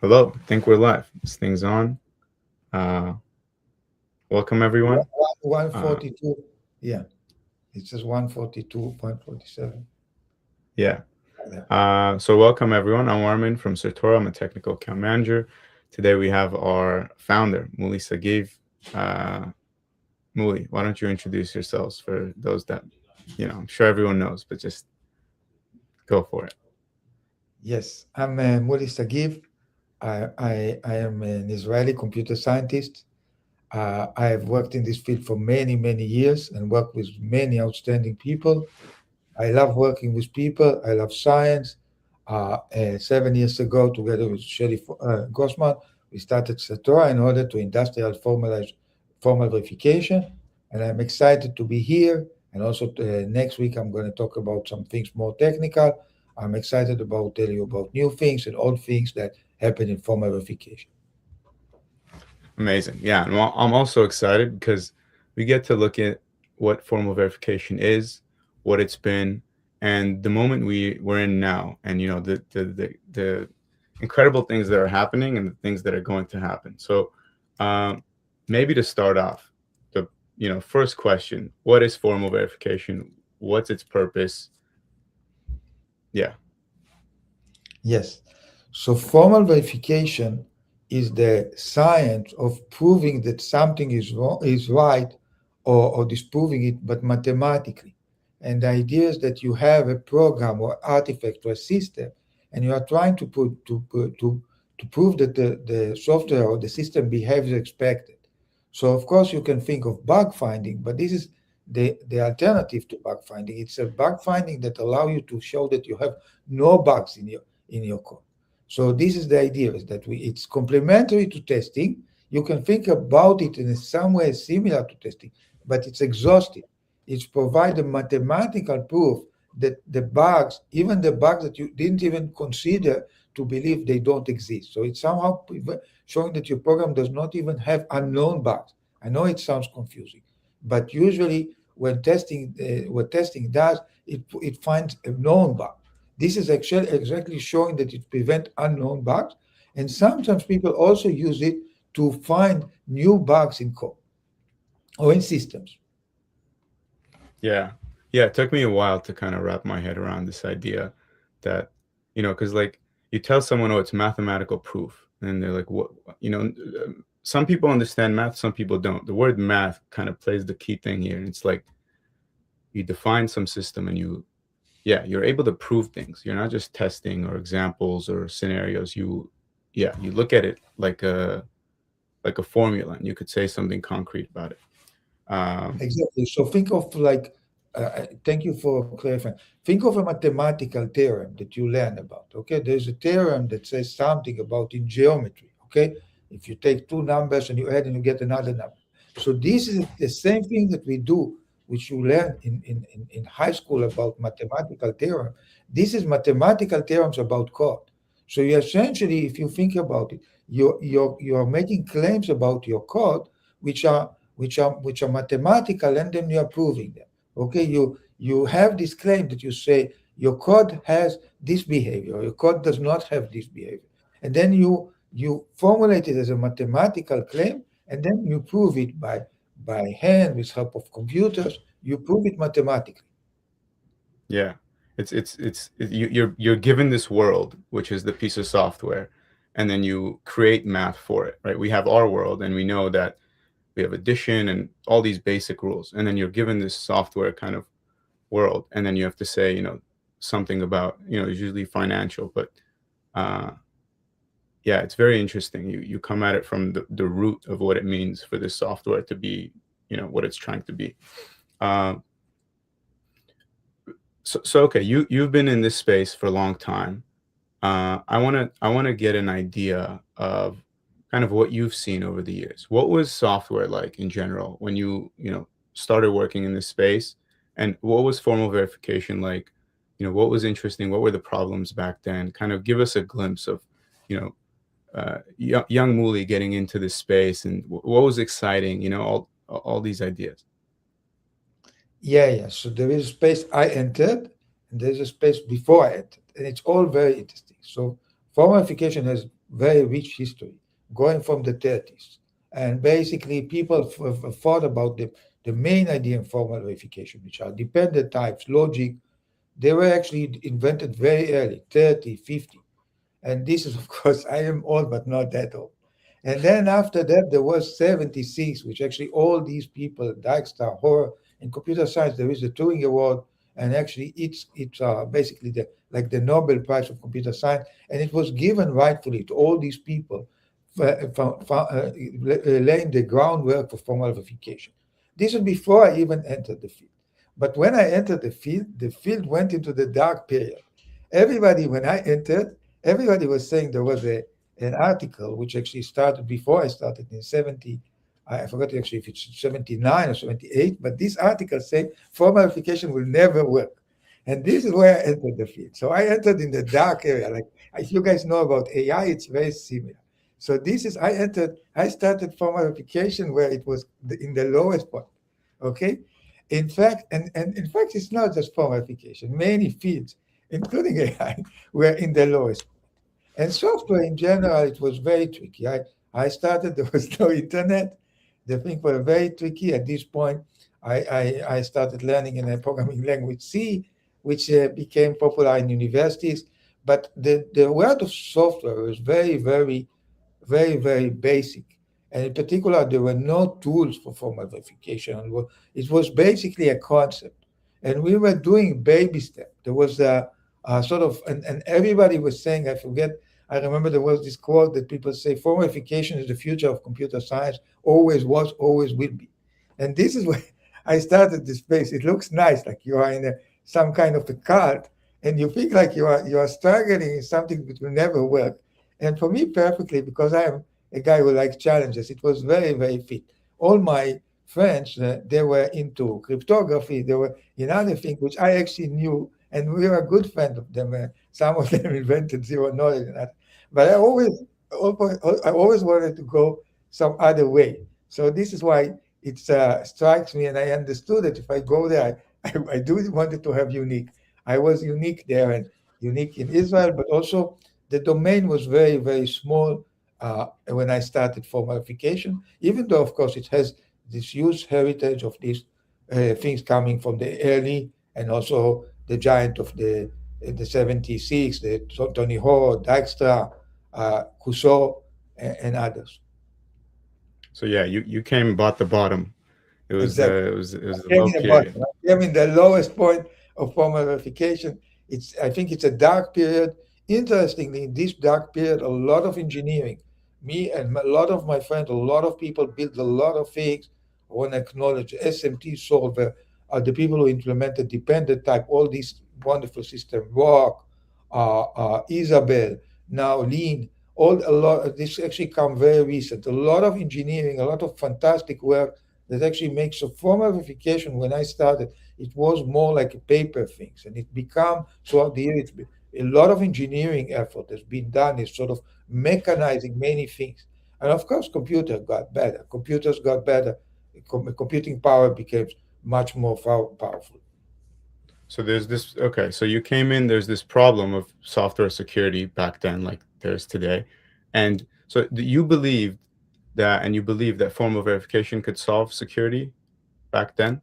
Hello, I think we're live. This thing's on. Uh, welcome everyone. Uh, 142. Yeah, it says 142.47. yeah. Yeah. So welcome everyone. I'm Armen from Certora. I'm a technical account manager. Today we have our founder, Mooly Sagiv. Uh, Mooly, why don't you introduce yourselves for those that, I'm sure everyone knows, but just go for it. Yes, I'm Mooly Sagiv. I am an Israeli computer scientist. I have worked in this field for many, many years and worked with many outstanding people. I love working with people. I love science. 7 years ago, together with Shelly Grossman, we started Certora in order to industrial formalize formal verification. And I'm excited to be here. And also next week, I'm going to talk about some things more technical. I'm excited about telling you about new things and old things that happen in formal verification. Amazing. Yeah, and I'm also excited because we get to look at what formal verification is, what it's been, and the moment we're in now, and the incredible things that are happening and the things that are going to happen. So, um, maybe to start off, the first question: what is formal verification? What's its purpose? Yeah, Yes. So formal verification is the science of proving that something is wrong, is right, or disproving it, but mathematically. And the idea is that you have a program or artifact or a system, and you are trying to prove that the software or the system behaves as expected. So of course you can think of bug finding, but this is the alternative to bug finding. It's a bug finding that allow you to show that you have no bugs in your code. So this is the idea is that it's complementary to testing. You can think about it in some way similar to testing, but it's exhaustive. It's provide a mathematical proof that the bugs, even the bugs that you didn't even consider to believe they don't exist. So it's somehow showing that your program does not even have unknown bugs. I know it sounds confusing, but usually when testing, what testing does, it finds a known bug. This is actually exactly showing that it prevents unknown bugs. And sometimes people also use it to find new bugs in code or in systems. yeah, yeah. It took me a while to kind of wrap my head around this idea that because like you tell someone, oh, it's mathematical proof, and they're like, what? Some people understand math, some people don't. The word math kind of plays the key thing here. It's like you define some system, and you're able to prove things. You're not just testing or examples or scenarios. You look at it like a formula, and you could say something concrete about it. Um, Exactly. So think of like, thank you for clarifying. Think of a mathematical theorem that you learn about. Okay, there's a theorem that says something about in geometry. Okay, if you take two numbers and you add and you get another number. So this is the same thing that we do, which you learn in high school about mathematical theorem. This is mathematical theorems about code. So you essentially, if you think about it, you're making claims about your code, which are which are mathematical, and then you are proving them. Okay, you have this claim that you say your code has this behavior, your code does not have this behavior, and then you formulate it as a mathematical claim, and then you prove it by hand with help of computers. You prove it mathematically. yeah, you're given this world, which is the piece of software, and then you create math for it, right? We have our world, and we know that we have addition and all these basic rules, and then you're given this software kind of world, and then you have to say something about it's usually financial, but uh yeah, it's very interesting. You come at it from the root of what it means for this software to be what it's trying to be. um so okay, you've been in this space for a long time. I want to get an idea of kind of what you've seen over the years. What was software like in general when you started working in this space, and what was formal verification like? What was interesting? What were the problems back then? Kind of give us a glimpse of, you know, young Mooly getting into this space, and what was exciting. All these ideas. Yeah. So there is a space I entered, and there's a space before I entered, and it's all very interesting. So formal verification has very rich history, going from the 30s. And basically, people thought about the main idea in formal verification, which are dependent types, logic. They were actually invented very early, 30, 50. And this is, of course, I am old, but not that old. And then after that, there was 76, which actually all these people, Dijkstra, Hoare, in computer science, there is a Turing Award, and actually it's basically the Nobel Prize of Computer Science, and it was given rightfully to all these people laying the groundwork for formal verification. This was before I even entered the field. But when I entered the field went into the dark period. Everybody, when I entered, everybody was saying there was an article which actually started before I started in 70. I forgot actually if it's 79 or 78, but this article said formal verification will never work. And this is where I entered the field. So I entered in the dark area. Like if you guys know about AI, it's very similar. So this is I started formal verification where it was in the lowest point. Okay. In fact, and in fact, it's not just formal verification. Many fields, including AI, were in the lowest. And software in general, it was very tricky. I started, there was no internet. The things were very tricky. At this point, I started learning in a programming language C, which became popular in universities. But the world of software was very basic. And in particular, there were no tools for formal verification. It was basically a concept. And we were doing baby steps. There was a sort of, and everybody was saying, I remember there was this quote that people say, formal verification is the future of computer science, always was, always will be. And this is where I started this space. It looks nice, like you are in some kind of a cult, and you think like you are struggling in something that will never work. And for me, perfectly, because I am a guy who likes challenges, it was very fit. All my friends, they were into cryptography, they were in other things, which I actually knew, and we were good friends of them. Some of them invented zero knowledge and that. But I always wanted to go some other way. So this is why it strikes me, and I understood that if I go there, I do want it to have unique. I was unique there and unique in Israel, but also the domain was very small when I started formal verification, even though, of course, it has this huge heritage of these things coming from the early and also the giant of the 76, the Tony Hoare, Dijkstra, Cousseau, and others. So yeah, you came about the bottom. It was Exactly. it was the Came low in the bottom. period. I came in the lowest point of formal verification. I think it's a dark period. Interestingly, in this dark period, a lot of engineering, me and a lot of my friends, a lot of people built a lot of things. I want to acknowledge SMT solver, the people who implemented dependent type, all these wonderful systems, Rock, Isabel, now Lean, all a lot. This actually come very recent. A lot of engineering, a lot of fantastic work that actually makes a formal verification. When I started, it was more like a paper things, and it become throughout the year. A lot of engineering effort has been done is sort of mechanizing many things, and of course, computers got better. Computing power became much more powerful. So there's this, okay, so you came in, there's this problem of software security back then, like there's today. And so you believed that, and you believe that formal verification could solve security back then?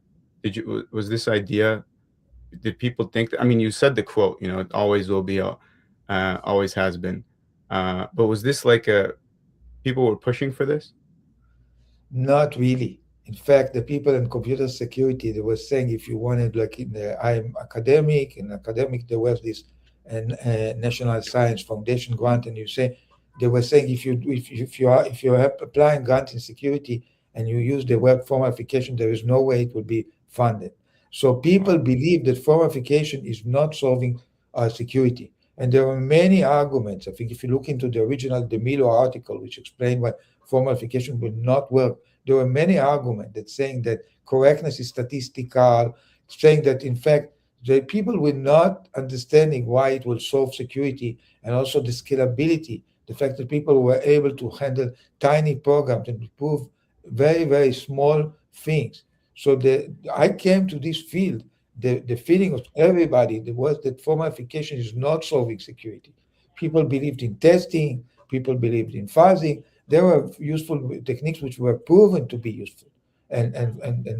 Was this idea, did people think that, I mean, you said the quote, it always will be, always has been. But was this like people were pushing for this? Not really. In fact, the people in computer security, they were saying if you wanted, like I'm academic, in academic there was this National Science Foundation grant, and they were saying if you are applying grant in security and you use the web formification, there is no way it will be funded. So people Wow. believe that formification is not solving security. And there are many arguments. I think if you look into the original DeMillo article, which explained why formification will not work, there were many arguments that saying that correctness is statistical, saying that in fact the people were not understanding why it will solve security, and also the scalability, the fact that people were able to handle tiny programs and prove very small things. So I came to this field, the feeling of everybody was that formification is not solving security. People believed in testing, people believed in fuzzing. There were useful techniques which were proven to be useful. And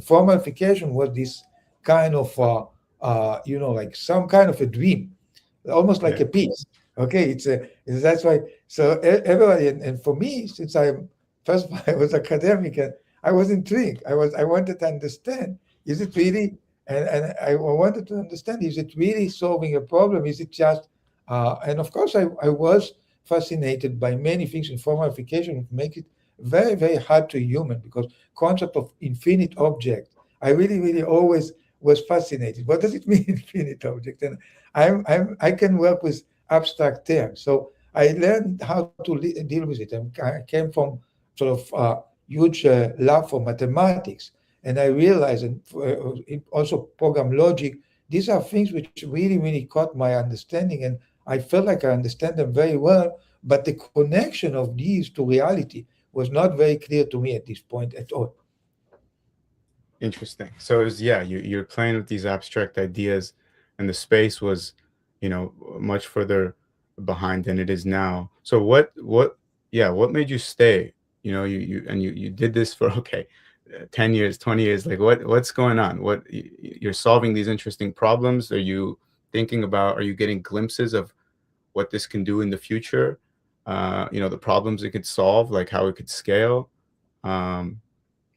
formalification was this kind of, like some kind of a dream, almost like Yeah. a piece. Okay, that's why. So everybody, and for me, since I'm first of all, I was academic and I was intrigued. I wanted to understand: is it really? And I wanted to understand: is it really solving a problem? Is it just? And of course, I was fascinated by many things in formalification, which make it very very hard to human because concept of infinite object. I really really always was fascinated. What does it mean, infinite object? And I can work with abstract terms. So I learned how to deal with it. I came from sort of huge love for mathematics, and I realized, and also program logic. These are things which really, really caught my understanding, and I felt like I understand them very well. But the connection of these to reality was not very clear to me at this point at all. Interesting. So it was, yeah, you're playing with these abstract ideas, and the space was, much further behind than it is now. So yeah, what made you stay? You did this for okay, 10 years, 20 years. Like what's going on? You're solving these interesting problems? Are you thinking about? Are you getting glimpses of what this can do in the future? The problems it could solve, like how it could scale. Um,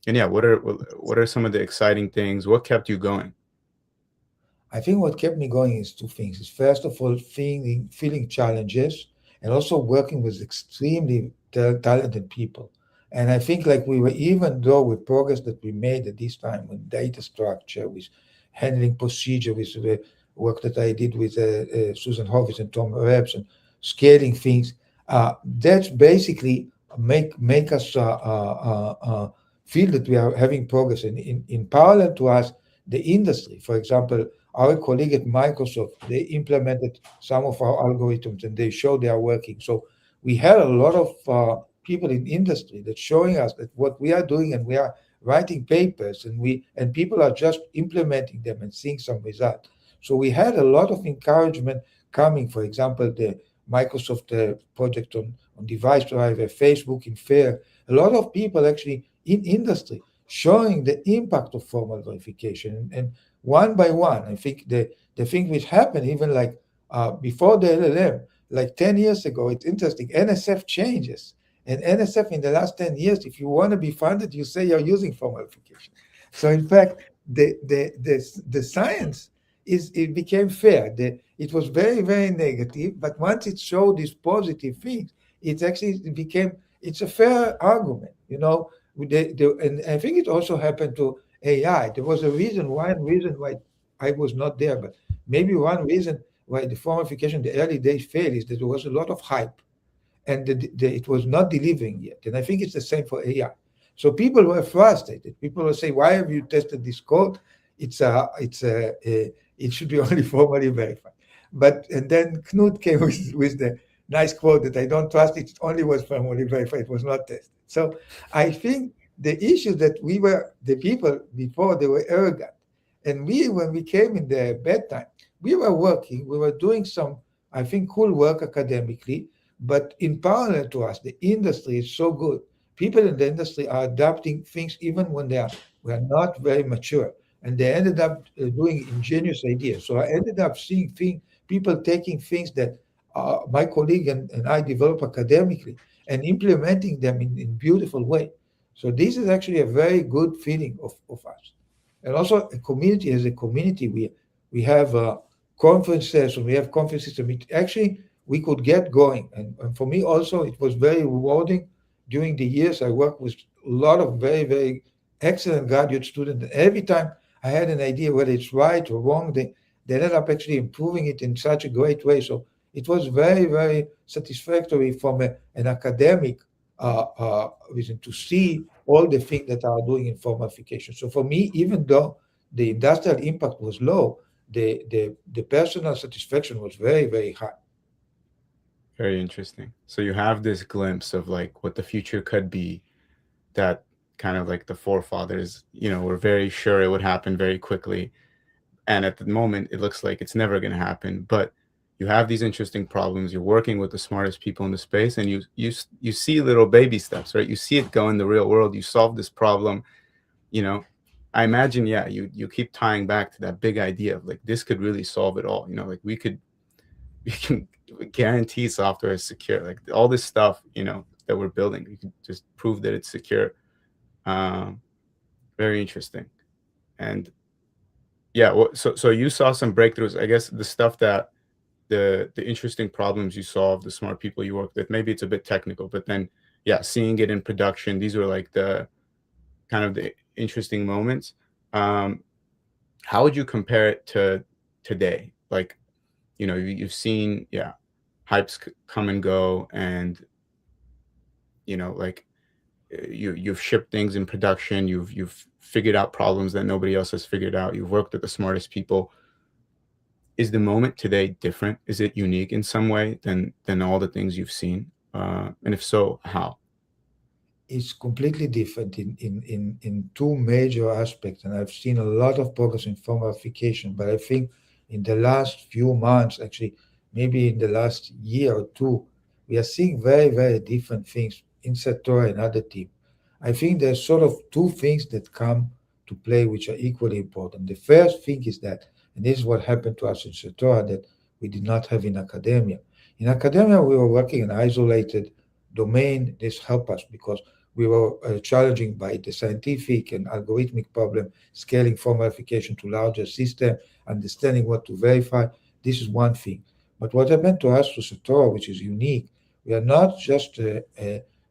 and yeah, what are some of the exciting things? What kept you going? I think what kept me going is two things. Is first of all, feeling challenges and also working with extremely talented people. And I think like we were, even though with progress that we made at this time with data structure, with handling procedure, with the work that I did with Susan Hovis and Tom Rebs and scaling things, that's basically make us feel that we are having progress. And in parallel to us, the industry, for example, our colleague at Microsoft, they implemented some of our algorithms and they show they are working. So we had a lot of people in industry that showing us that what we are doing, and we are writing papers, and people are just implementing them and seeing some result. So we had a lot of encouragement coming. For example, the Microsoft project on device driver, Facebook in Fair, a lot of people actually in industry showing the impact of formal verification. And one by one, I think the thing which happened, even like before the LLM, like 10 years ago, it's interesting, NSF changes. And NSF in the last 10 years, if you want to be funded, you say you're using formal verification. So in fact, the science it became fair. It was very, very negative, but once it showed these positive things, it became, it's a fair argument, and I think it also happened to AI. There was one reason why I was not there, but maybe one reason why the formification, the early days failed is that there was a lot of hype and it was not delivering yet. And I think it's the same for AI. So people were frustrated. People were saying, "Why have you tested this code? It should be only formally verified." But and then Knut came with the nice quote that I don't trust it. It only was formally verified. It was not tested. So I think the issue that we were the people before they were arrogant, and when we came in the bedtime, we were working. We were doing some, I think, cool work academically, but in parallel to us, the industry is so good. People in the industry are adapting things even when we are not very mature. And they ended up doing ingenious ideas. So I ended up seeing people taking things that my colleague and I develop academically and implementing them in beautiful way. So this is actually a very good feeling of us. And also a community, as a community, we have conferences, and we have conferences. Actually, we could get going. And for me also, it was very rewarding. During the years, I worked with a lot of very, very excellent graduate students. And every time I had an idea whether it's right or wrong, they ended up actually improving it in such a great way. So it was very, very satisfactory from an academic reason to see all the things that are doing in formalification. So for me, even though the industrial impact was low, the personal satisfaction was very, very high. Very interesting. So you have this glimpse of like what the future could be, that kind of like the forefathers, were very sure it would happen very quickly. And at the moment, it looks like it's never going to happen. But, you have these interesting problems, you're working with the smartest people in the space, and you see little baby steps, right? You see it go in the real world. You solve this problem, you know. I imagine, yeah, you keep tying back to that big idea of like this could really solve it all. You know, like we can guarantee software is secure. Like all this stuff, you know, that we're building, you can just prove that it's secure. Um, Very interesting. And yeah, well, so you saw some breakthroughs. I guess the stuff that the interesting problems you solve, the smart people you work with, maybe it's a bit technical, but then yeah, seeing it in production, these were like the kind of the interesting moments. Um, how would you compare it to today? Like, you know, you've seen, yeah, hypes come and go, and you know, like you've shipped things in production, you've figured out problems that nobody else has figured out. You've worked with the smartest people. Is the moment today different? Is it unique in some way than all the things you've seen? And if so, how? It's completely different in two major aspects. And I've seen a lot of progress in form verification, but I think in the last few months, actually, maybe in the last year or two, we are seeing very, very different things in Certora and other teams. I think there's sort of two things that come to play which are equally important. The first thing is that, and this is what happened to us in Certora that we did not have in academia. In academia, we were working in an isolated domain. This helped us because we were challenging by the scientific and algorithmic problem, scaling form verification to larger system, understanding what to verify. This is one thing. But what happened to us to Certora, which is unique, we are not just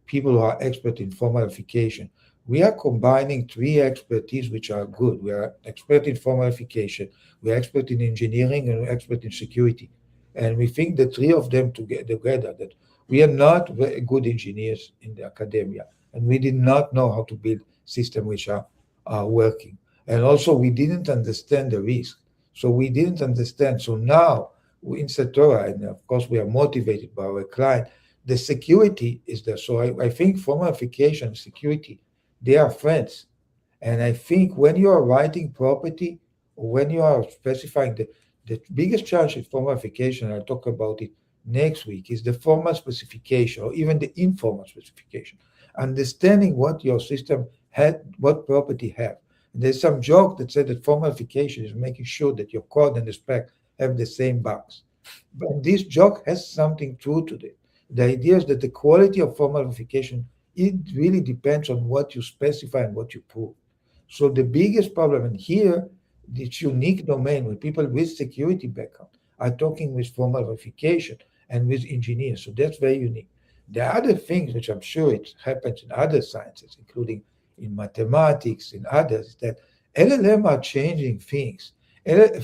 people who are expert in form verification. We are combining three expertise which are good. We are expert in form verification, we are expert in engineering, and we're expert in security. And we think the three of them together that we are not very good engineers in the academia, and we did not know how to build systems which are working. And also, we didn't understand the risk. So we didn't understand. So now, in Certora, and of course, we are motivated by our client, the security is there. So I think form verification, security, they are friends. And I think when you are writing property, or when you are specifying the biggest challenge in form verification, I'll talk about it next week, is the formal specification or even the informal specification. Understanding what your system had, what property have. And there's some joke that said that formal verification is making sure that your code and the spec have the same bugs. But this joke has something true to it. The idea is that the quality of formal verification, it really depends on what you specify and what you prove. So the biggest problem, and here, this unique domain where people with security background are talking with formal verification and with engineers. So that's very unique. There are other things which I'm sure it happens in other sciences, including in mathematics, in others, that LLM are changing things.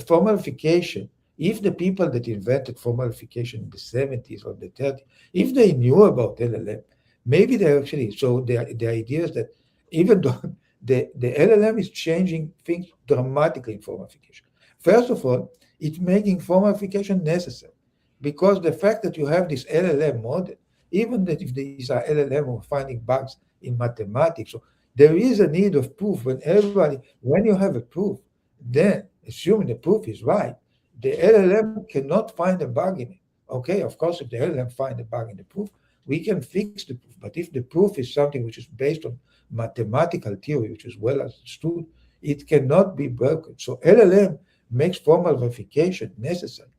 Formal verification, if the people that invented formal verification in the 70s or the 30s, if they knew about LLM, maybe they actually, so the idea is that even though the LLM is changing things dramatically in form verification. First of all, it's making form verification necessary because the fact that you have this LLM model, even that if these are LLM or finding bugs in mathematics, so there is a need of proof when you have a proof, then assuming the proof is right, the LLM cannot find a bug in it. Okay, of course, if the LLM find a bug in the proof, we can fix the proof. But if the proof is something which is based on mathematical theory, which is well understood, it cannot be broken. So LLM makes formal verification necessary.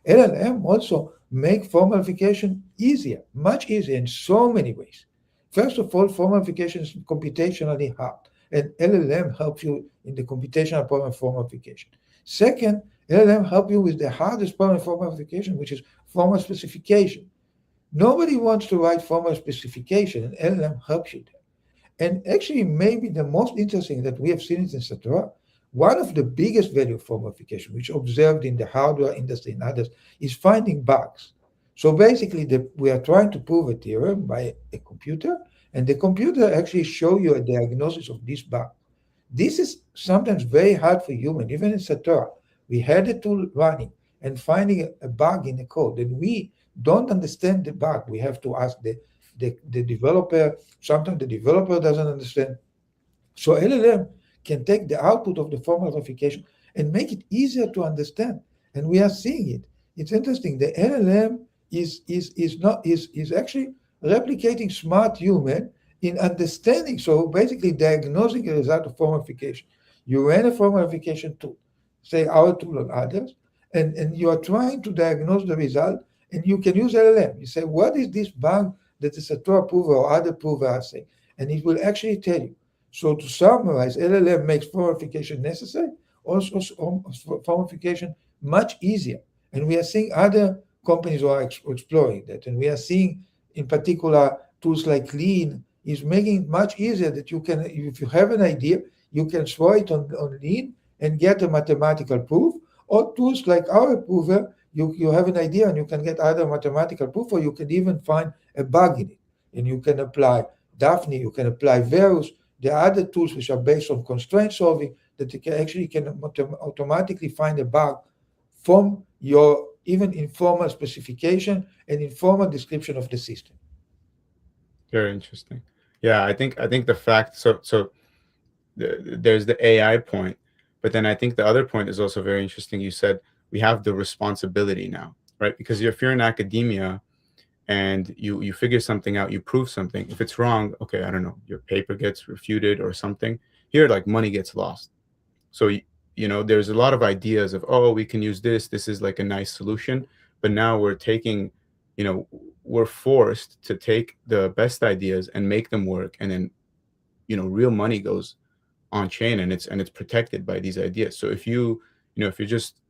LLM also make formal verification easier, much easier in so many ways. First of all, formal verification is computationally hard, and LLM helps you in the computational problem of formal verification. Second, LLM help you with the hardest problem of formal verification, which is formal specification. Nobody wants to write formal specification, and LLM helps you there. And actually, maybe the most interesting that we have seen it in Certora, one of the biggest value of form verification, which observed in the hardware industry and others, is finding bugs. So basically, we are trying to prove a theorem by a computer, and the computer actually show you a diagnosis of this bug. This is sometimes very hard for human. Even in Certora, we had a tool running and finding a bug in the code, and we don't understand the bug. We have to ask the developer. Sometimes the developer doesn't understand. So LLM can take the output of the formal verification and make it easier to understand. And we are seeing it. it's interesting. The LLM is actually replicating smart human in understanding. So basically, diagnosing a result of form verification. You ran a form verification tool, say our tool or others, and you are trying to diagnose the result, and you can use LLM. You say, what is this bug that the Certora prover or other prover are saying? And it will actually tell you. So to summarize, LLM makes form verification necessary, also form verification much easier. And we are seeing other companies who are exploring that. And we are seeing, in particular, tools like Lean is making it much easier that you can, if you have an idea, you can throw it on Lean and get a mathematical proof. Or tools like AutoProver, you have an idea and you can get either mathematical proof or you can even find a bug in it. And you can apply Daphne, you can apply Verus. There are other tools which are based on constraint solving that you can automatically find a bug from your even informal specification and informal description of the system. Very interesting. Yeah, I think the fact there's the AI point, but then I think the other point is also very interesting. You said we have the responsibility now, right? Because if you're in academia and you figure something out, you prove something. If it's wrong, okay, I don't know, your paper gets refuted or something. Here, like money gets lost. So there's a lot of ideas of, oh, we can use this. This is like a nice solution, but now we're forced to take the best ideas and make them work, and then real money goes on chain, and it's protected by these ideas. So if you're just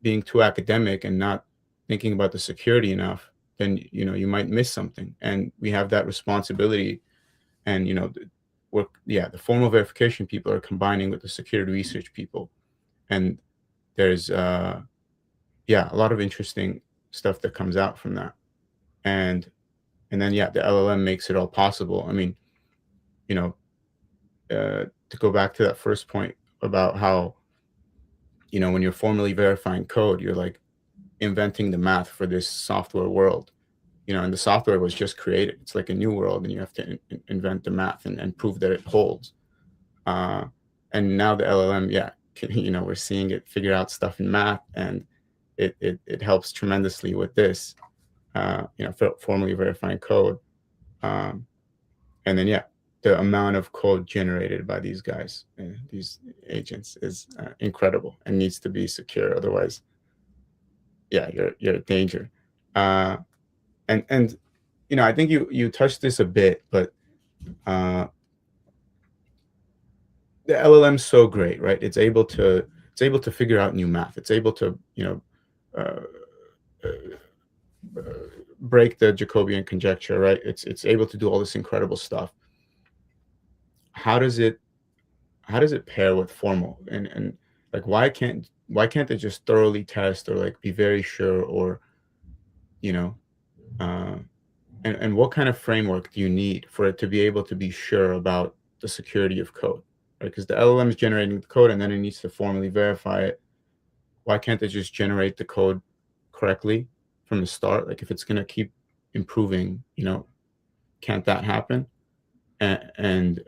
being too academic and not thinking about the security enough, then you might miss something. And we have that responsibility. And the formal verification people are combining with the security research people, and there's a lot of interesting stuff that comes out from that. And then the LLM makes it all possible. I mean, to go back to that first point about how when you're formally verifying code, you're like inventing the math for this software world, and the software was just created. It's like a new world, and you have to invent the math and prove that it holds. And now the LLM, we're seeing it figure out stuff in math, and it helps tremendously with this, formally verifying code. And then, the amount of code generated by these guys, these agents, is incredible and needs to be secure. Otherwise, you're in danger. And I think you touched this a bit, but the LLM's so great, right? It's able to figure out new math. It's able to uh, break the Jacobian conjecture, right? It's able to do all this incredible stuff. How does it pair with formal, and like why can't they just thoroughly test, or like be very sure, or and what kind of framework do you need for it to be able to be sure about the security of code, right? Because the LLM is generating the code and then it needs to formally verify it. Why can't they just generate the code correctly from the start? Like if it's going to keep improving, can't that happen? And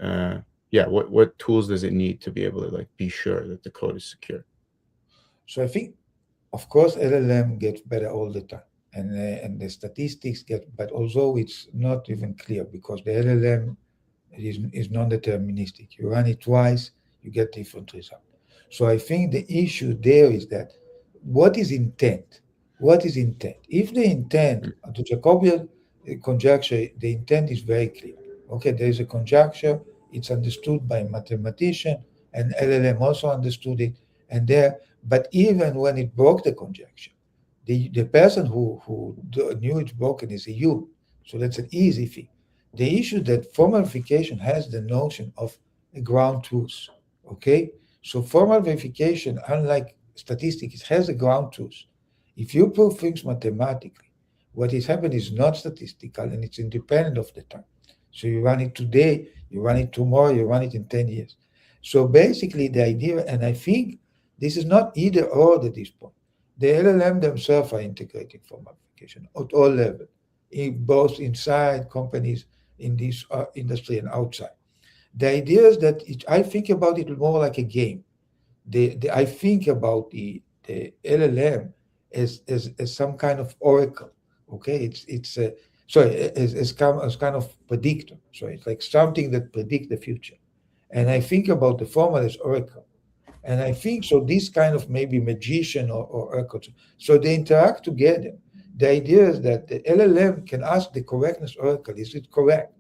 what tools does it need to be able to like be sure that the code is secure? So I think, of course, LLM gets better all the time, and the statistics get, but although it's not even clear because the LLM is non-deterministic. You run it twice, you get different results. So I think the issue there is that what is intent? What is intent? If the intent of the Jacobian conjecture, the intent is very clear. Okay, there is a conjecture, it's understood by a mathematician, and LLM also understood it, and there, but even when it broke the conjecture, the person who knew it's broken is a human. So that's an easy thing. The issue that formal verification has the notion of a ground truth. Okay, so formal verification, unlike statistics, it has a ground truth. If you prove things mathematically, what is happening is not statistical and it's independent of the time. So you run it today, you run it tomorrow, you run it in 10 years. So basically the idea, and I think this is not either or at this point. The LLM themselves are integrating formal verification at all levels, both inside companies in this industry and outside. The idea is that I think about it more like a game. I think about the LLM as some kind of oracle. Okay, it's sorry, as kind of predictor. So it's like something that predict the future. And I think about the formal as oracle. And I think so this kind of maybe magician or oracle. So they interact together. The idea is that the LLM can ask the correctness oracle, is it correct?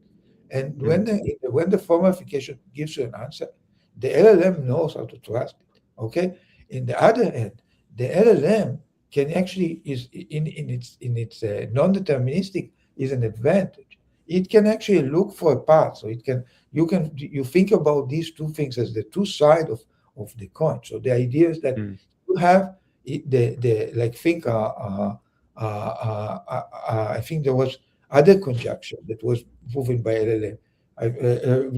And Mm, when the formalification gives you an answer, the LLM knows how to trust it. Okay. In the other hand, the LLM can actually is in its non-deterministic is an advantage. It can actually look for a path. So it can you think about these two things as the two sides of the coin. So the idea is that mm, you have the like think I think there was other conjunction that was proven by LLM.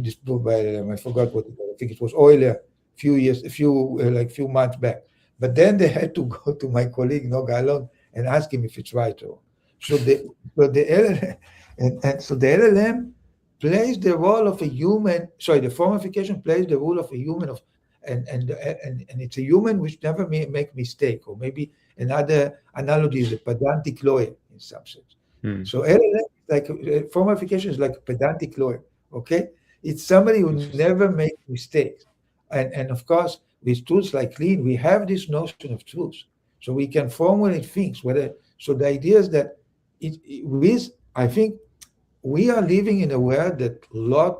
Disproved by LLM. I forgot what it was. I think it was Euler few months back. But then they had to go to my colleague Noga Alon and ask him if it's right or so the LLM and so the LLM plays the role of a human. Sorry, the formification plays the role of a human of and it's a human which never make mistake, or maybe another analogy is a pedantic lawyer in some sense. mm. So LLM like formification is like a pedantic lawyer. Okay, it's somebody who Interesting. never makes mistakes, and of course with tools like Lean we have this notion of truth, so we can formulate things. Whether so the idea is that with I think we are living in a world that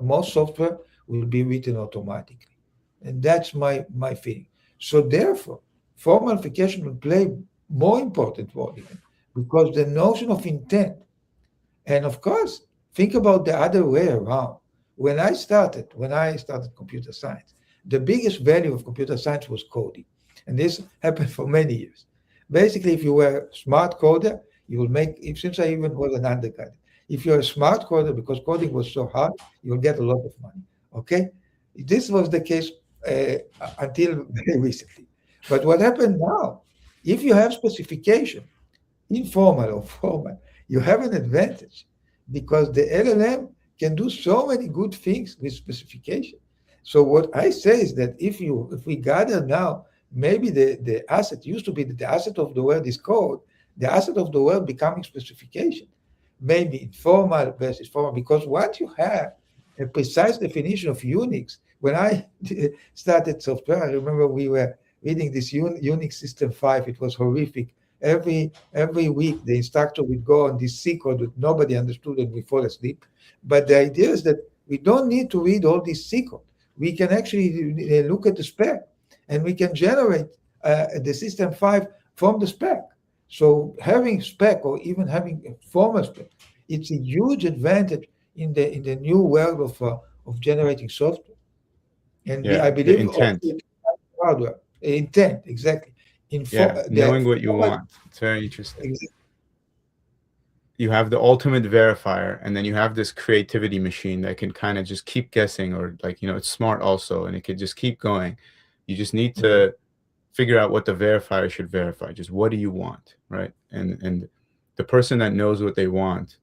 most software will be written automatically, and that's my feeling. So therefore, formalification will play more important role even because the notion of intent, and of course, think about the other way around. When I started computer science, the biggest value of computer science was coding, and this happened for many years. Basically, if you were a smart coder, you will make. Since I even was an undergrad, if you're a smart coder, because coding was so hard, you'll get a lot of money. Okay, this was the case uh, until very recently. But what happened now? If you have specification, informal or formal, you have an advantage because the LLM can do so many good things with specification. So what I say is that if we gather now, maybe the asset used to be that the asset of the world is code, the asset of the world becoming specification, maybe informal versus formal, because once you have a precise definition of Unix, when I started software, I remember we were reading this Unix system 5, it was horrific. Every week the instructor would go on this C code that nobody understood and we fall asleep. But the idea is that we don't need to read all this C code. We can actually look at the spec and we can generate the system 5 from the spec. So having spec or even having a formal spec, it's a huge advantage in the new world of generating software. And Yeah, I the believe also intent. hardware intent exactly. Yeah, The knowing what you formal want. It's very interesting. You have the ultimate verifier, and then you have this creativity machine that can kind of just keep guessing, or like, it's smart also, and it could just keep going. You just need to figure out what the verifier should verify. Just what do you want, right? And the person that knows what they want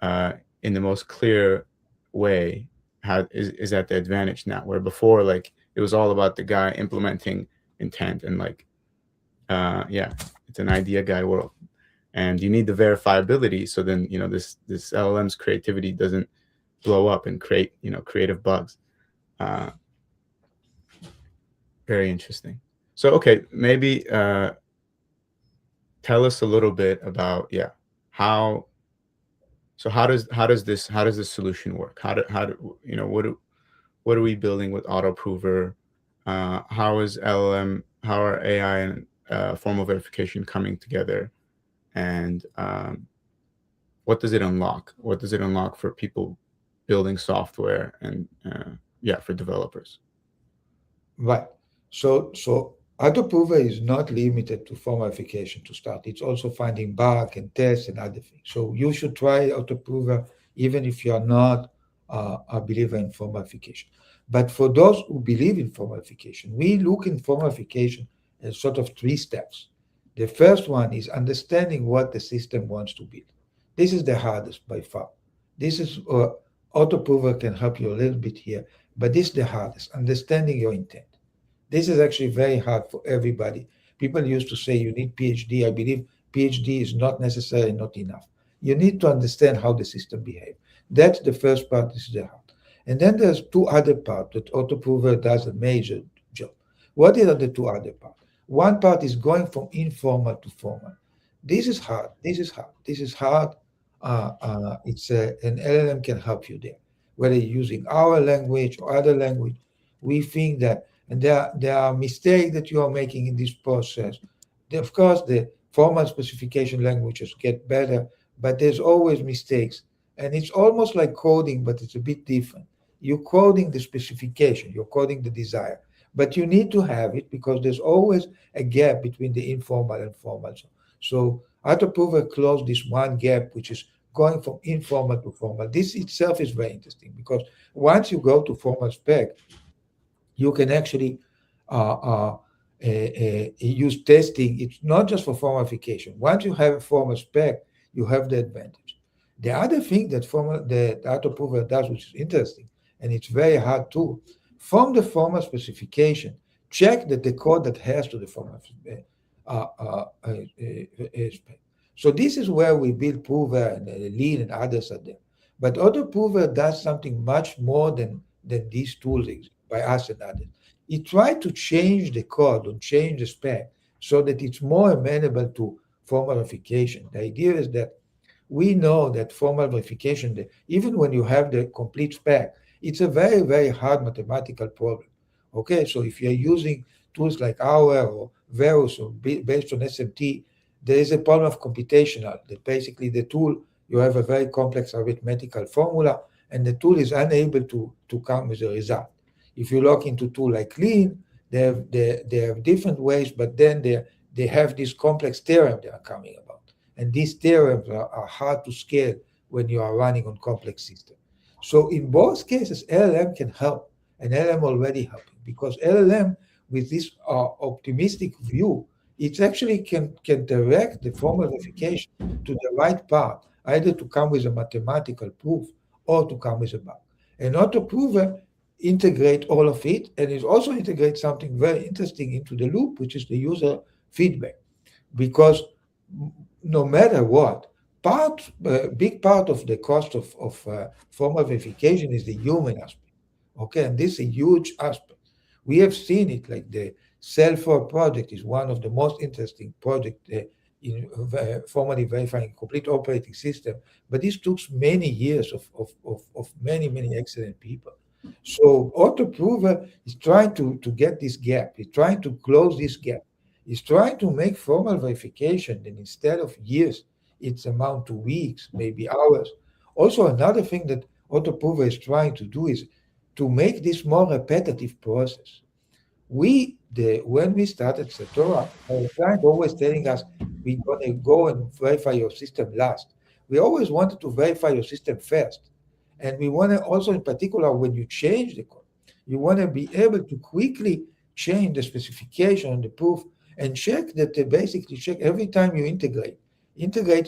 in the most clear way is at the advantage now, where before, like, it was all about the guy implementing intent, and like, yeah, it's an idea guy world, and you need the verifiability. So then, this LLM's creativity doesn't blow up and create, creative bugs. Uh, Very interesting. So, okay, maybe tell us a little bit about, yeah, how. So how does this solution work? What are we building with AutoProver? How is LLM, how are AI and formal verification coming together? And what does it unlock? What does it unlock for people building software and yeah, for developers? Right. So AutoProver is not limited to formalification to start. It's also finding bug and tests and other things. So you should try AutoProver even if you are not a believer in formalification. But for those who believe in formalification, we look in formalification as sort of three steps. The first one is understanding what the system wants to build. This is the hardest by far. This is AutoProver can help you a little bit here, but this is the hardest, understanding your intent. This is actually very hard for everybody People used to say you need PhD. I believe PhD is not necessary, not enough. You need to understand how the system behaves. That's the first part, is the heart. And then there's two other parts that AutoProver does a major job. What are the two other parts? One part is going from informal to formal. This is hard. This is hard. This is hard. It's an LLM can help you there, whether you're using our language or other language. We think that, and there are mistakes that you are making in this process. Of course, the formal specification languages get better, but there's always mistakes, and it's almost like coding, but it's a bit different. You're coding the specification, you're coding the desire, but you need to have it because there's always a gap between the informal and formal. So AutoProver closed this one gap, which is going from informal to formal. This itself is very interesting because once you go to formal spec, you can actually use testing. It's not just for formalification. Once you have a formal spec, you have the advantage. The other thing that the AutoProver does, which is interesting, and it's very hard too, from the formal specification, check that the code that has to the formal spec. So this is where we build Prover and Lean and others are there. But AutoProver does something much more than these tools by us and others. It tried to change the code and change the spec so that it's more amenable to formal verification. The idea is that we know that formal verification, even when you have the complete spec, it's a very, very hard mathematical problem. Okay, so if you're using tools like our or Verus or based on SMT, there is a problem of computational, that basically the tool, you have a very complex arithmetical formula, and the tool is unable to come with a result. If you look into tool like Lean, they have different ways, but then they have this complex theorem they are coming about. And these theorems are hard to scale when you are running on complex systems. So in both cases, LLM can help, and LLM already helping, because LLM, with this optimistic view, it actually can direct the formal verification to the right path, either to come with a mathematical proof or to come with a bug. And AutoProver integrate all of it, and it also integrates something very interesting into the loop, which is the user feedback. Because no matter what, big part of the cost of formal verification is the human aspect. Okay, and this is a huge aspect. We have seen it, like the Certora project is one of the most interesting projects in formally verifying complete operating system, but this took many years of many excellent people. So AutoProver is trying to get this gap. He's trying to close this gap. He's trying to make formal verification, and instead of years, it's amount to weeks, maybe hours. Also, another thing that AutoProver is trying to do is to make this more repetitive process. When we started Certora, our client always telling us we're gonna go and verify your system last. We always wanted to verify your system first. And we want to also, in particular, when you change the code, you want to be able to quickly change the specification and the proof and check that they basically check every time you integrate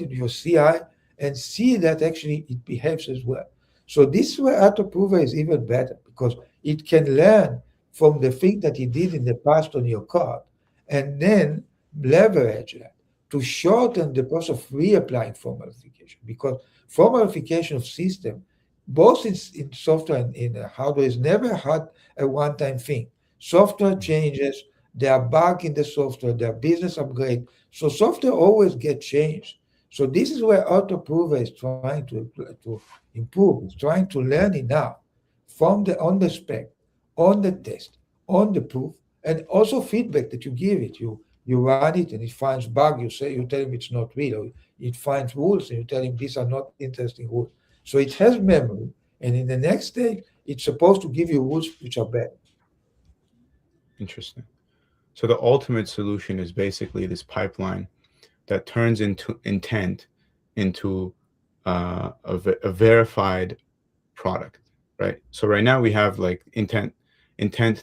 it with your CI and see that actually it behaves as well. So this is where AutoProver is even better because it can learn from the thing that it did in the past on your code and then leverage that to shorten the process of reapplying formal verification, because formal verification of system, both in software and in hardware, is never had a one-time thing. Software changes, there are bugs in the software, there are business upgrades, so software always gets changed. So this is where AutoProver is trying to improve. It's trying to learn enough from on the spec, on the test, on the proof, and also feedback that you give it. You run it and it finds bug. You tell him it's not real. Or it finds rules and you tell him these are not interesting rules. So it has memory, and in the next stage, it's supposed to give you rules which are better. Interesting. So the ultimate solution is basically this pipeline that turns into intent into a verified product, right? So right now we have like intent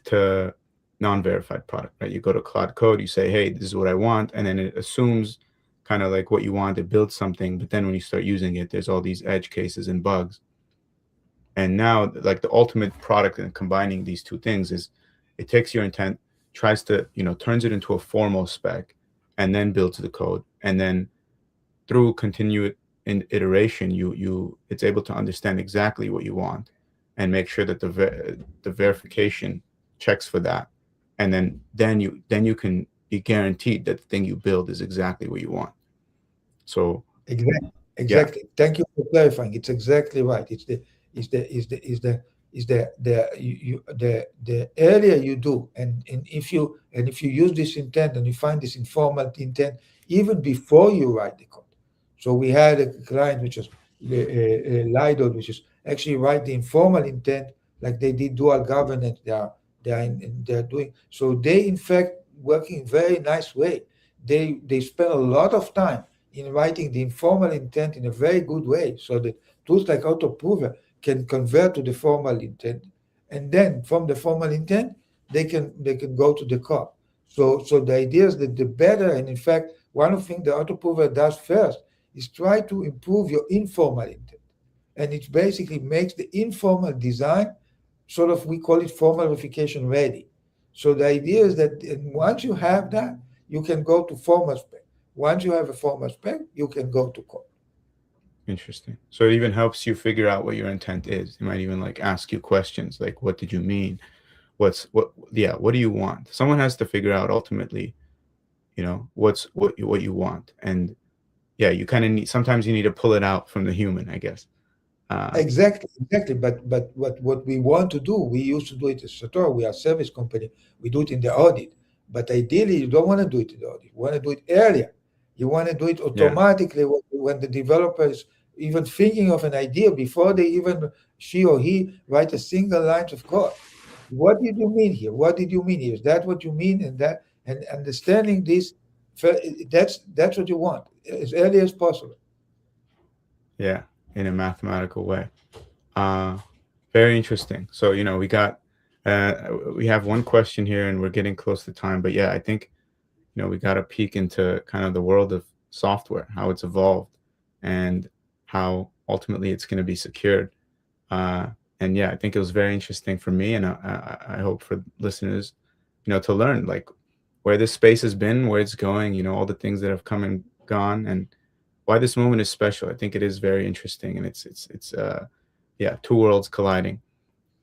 to non-verified product, right? You go to Cloud Code, you say, hey, this is what I want, and then it assumes kind of like what you want, it builds something, but then when you start using it, there's all these edge cases and bugs. And now like the ultimate product and combining these two things is it takes your intent, tries to, turns it into a formal spec and then builds the code. And then through continued iteration, it's able to understand exactly what you want and make sure that the verification checks for that. And then you can be guaranteed that the thing you build is exactly what you want. So Exactly. yeah, Exactly. Thank you for clarifying. It's exactly right. The earlier you do, and if you use this intent and you find this informal intent even before you write the code. So we had a client which is Lido, which is actually write the informal intent like they did dual governance. They're doing so. They in fact working very nice way. They spend a lot of time in writing the informal intent in a very good way, so that tools like AutoProver can convert to the formal intent, and then from the formal intent they can go to the core. So the idea is that the better, and in fact, one of the things the AutoProver does first is try to improve your informal intent, and it basically makes the informal design sort of, we call it formal verification ready. So the idea is that once you have that, you can go to formal spec. Once you have a formal spec, you can go to code. interesting. So it even helps you figure out what your intent is. It might even like ask you questions like, what did you mean? What do you want? Someone has to figure out ultimately, what you want. And yeah, you kind of need, sometimes you need to pull it out from the human, I guess. Exactly, exactly. But what we want to do, we used to do it at Certora. We are a service company. We do it in the audit. But ideally, you don't want to do it in the audit. You want to do it earlier. You want to do it Yeah. automatically when the developer is even thinking of an idea before they even, she or he, write a single line of code. What did you mean here? What did you mean here? Is that what you mean? And understanding this, that's what you want as early as possible. Yeah. In a mathematical way. Uh, Very interesting. So, uh, we have one question here and we're getting close to time, but yeah, I think, we got a peek into kind of the world of software, how it's evolved and how ultimately it's going to be secured. Uh, and yeah, I think it was very interesting for me, and I hope for listeners, to learn like where this space has been, where it's going, all the things that have come and gone, and why this moment is special. I think it is very interesting, and it's yeah, two worlds colliding,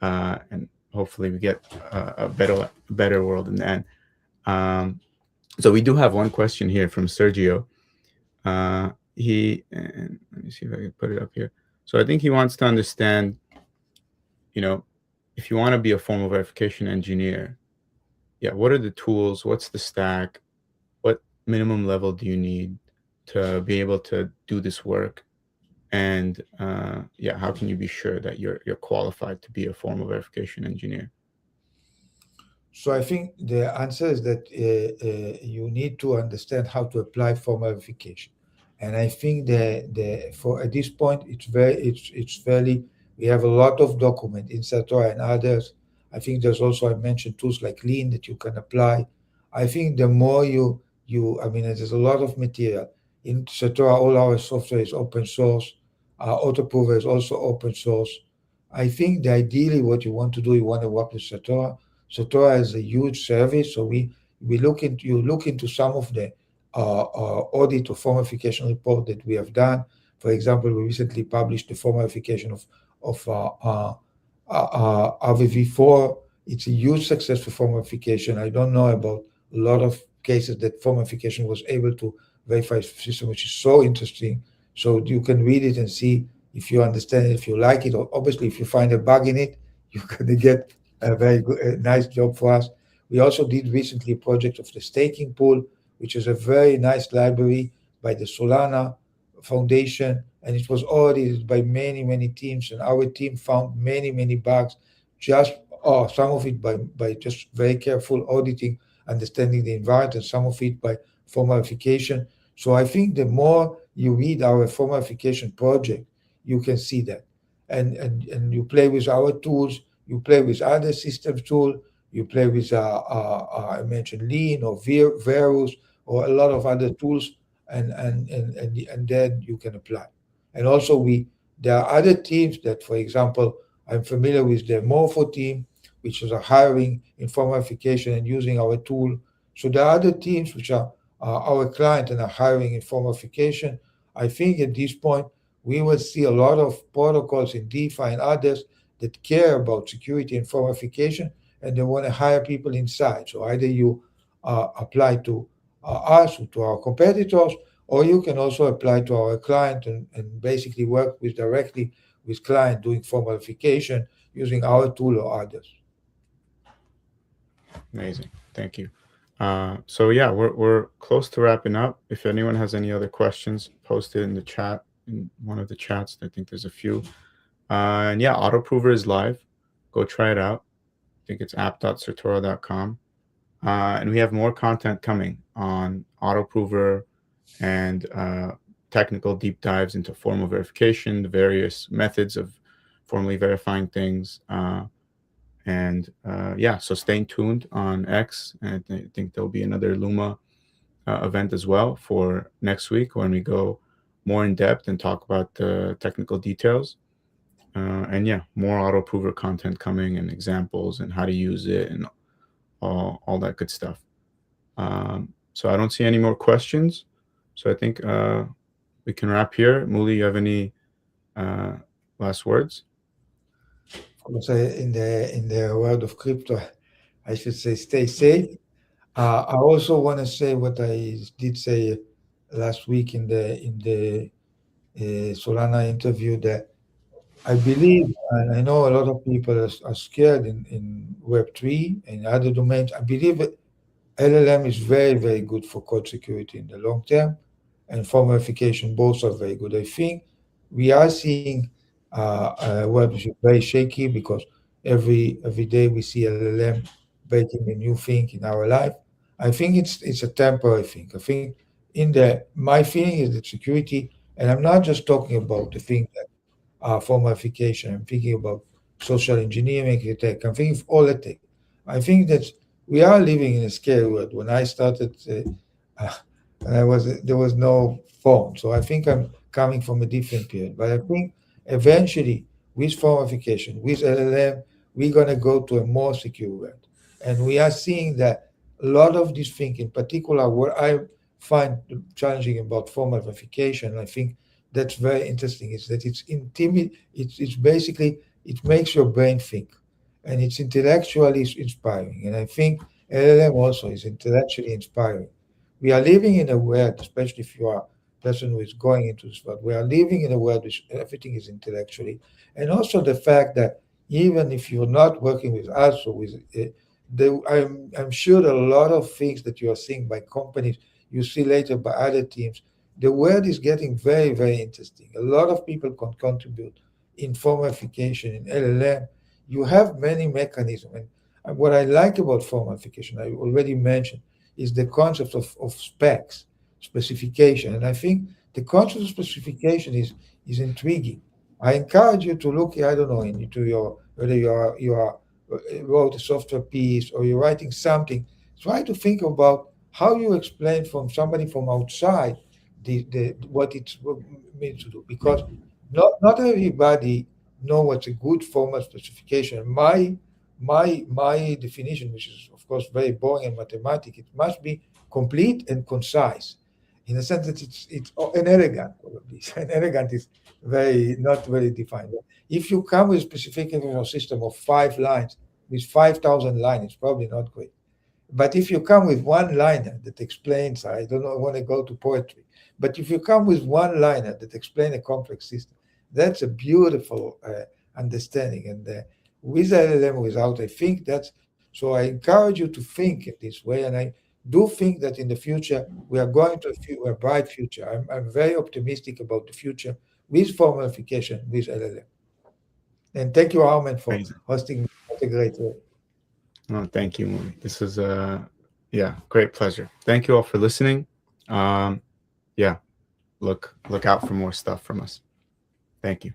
and hopefully we get a better world in the end. Um, so we do have one question here from Sergio. And let me see if I can put it up here. So I think he wants to understand, you know, if you want to be a formal verification engineer, yeah, what are the tools? What's the stack? What minimum level do you need to be able to do this work? And yeah, how can you be sure that you're qualified to be a formal verification engineer? So I think the answer is that you need to understand how to apply formal verification, and I think the for at this point it's fairly, we have a lot of document in Certora and others. I think there's also, I mentioned tools like Lean that you can apply. I think the more I mean, there's a lot of material in Certora. All our software is open source. AutoProver is also open source. I think that ideally what you want to do, you want to work with Certora. Certora is a huge service, so we look into, you look into some of the audit or formification report that we have done. For example, we recently published the formification of RVV4. It's a huge success for formification. I don't know about a lot of cases that formification was able to verify a system, which is so interesting. So you can read it and see if you understand it, if you like it, or obviously if you find a bug in it, you're going to get a very good, a nice job for us. We also did recently a project of the staking pool, which is a very nice library by the Solana Foundation, and it was audited by many, many teams, and our team found many, many bugs, just some of it by just very careful auditing, understanding the environment, and some of it by formalification. So I think the more you read our formalification project, you can see that. And you play with our tools, you play with other system tool, you play with I mentioned Lean or Verus or a lot of other tools, and then you can apply. And also there are other teams that, for example, I'm familiar with the Morpho team, which is hiring, informal verification, and using our tool. So there are other teams which are our client and are hiring informal verification. I think at this point we will see a lot of protocols in DeFi and others that care about security and form verification, and they want to hire people inside. So either you apply to us or to our competitors, or you can also apply to our client and basically work with directly with client doing form verification using our tool or others. Amazing. Thank you. So yeah, we're close to wrapping up. If anyone has any other questions, post it in the chat, in one of the chats. I think there's a few. And yeah, AutoProver is live. Go try it out. I think it's app.certora.com. And we have more content coming on AutoProver and technical deep dives into formal verification, the various methods of formally verifying things. Yeah, so stay tuned on X. And I think there'll be another Luma event as well for next week when we go more in depth and talk about the technical details. And yeah, more AutoProver content coming and examples and how to use it and all that good stuff. So I don't see any more questions. So I think we can wrap here. Mooly, you have any last words? Of course, in the world of crypto, I should say stay safe. I also want to say what I did say last week in the Solana interview, that I believe, and I know a lot of people are scared in Web3 and other domains. I believe that LLM is very, very good for code security in the long term, and form verification both are very good. I think we are seeing a web which is very shaky because every day we see LLM breaking a new thing in our life. I think it's a temporary thing. I think my feeling is that security, and I'm not just talking about the thing that form verification. I'm thinking about social engineering, tech. I'm thinking of all the tech. I think that we are living in a scary world. When I started, when there was no phone, so I think I'm coming from a different period. But I think eventually, with form verification, with LLM, we're gonna go to a more secure world, and we are seeing that a lot of this thing, in particular, what I find challenging about formal verification, I think that's very interesting, is that it's intimate. It's basically, it makes your brain think, and it's intellectually inspiring. And I think LLM also is intellectually inspiring. We are living in a world, especially if you are a person who is going into this world, we are living in a world which everything is intellectually, and also the fact that even if you're not working with us or with, I'm sure that a lot of things that you are seeing by companies, you see later by other teams, the world is getting very, very interesting. A lot of people can contribute in form verification, in LLM. You have many mechanisms. And what I like about form verification, I already mentioned, is the concept of specs, specification. And I think the concept of specification is intriguing. I encourage you to look, I don't know, into whether you are wrote a software piece or you're writing something, try to think about how you explain from somebody from outside what it means to do, because not everybody know what's a good formal specification. My definition, which is of course very boring and mathematic, it must be complete and concise, in the sense that it's an elegant, probably. And elegant is very not very defined. If you come with a specification system of 5 lines, with 5,000 lines, it's probably not great. But if you come with one liner that explains, I don't know, I want to go to poetry, but if you come with one liner that explains a complex system, that's a beautiful understanding. And with LLM, without, I think that's, so I encourage you to think in this way. And I do think that in the future, we are going to a bright future. I'm very optimistic about the future with form verification, with LLM. And thank you, Armen, for Amazing. hosting me. What a great way. Oh, thank you, Mooly. This is yeah, great pleasure. Thank you all for listening. Yeah, look out for more stuff from us. Thank you.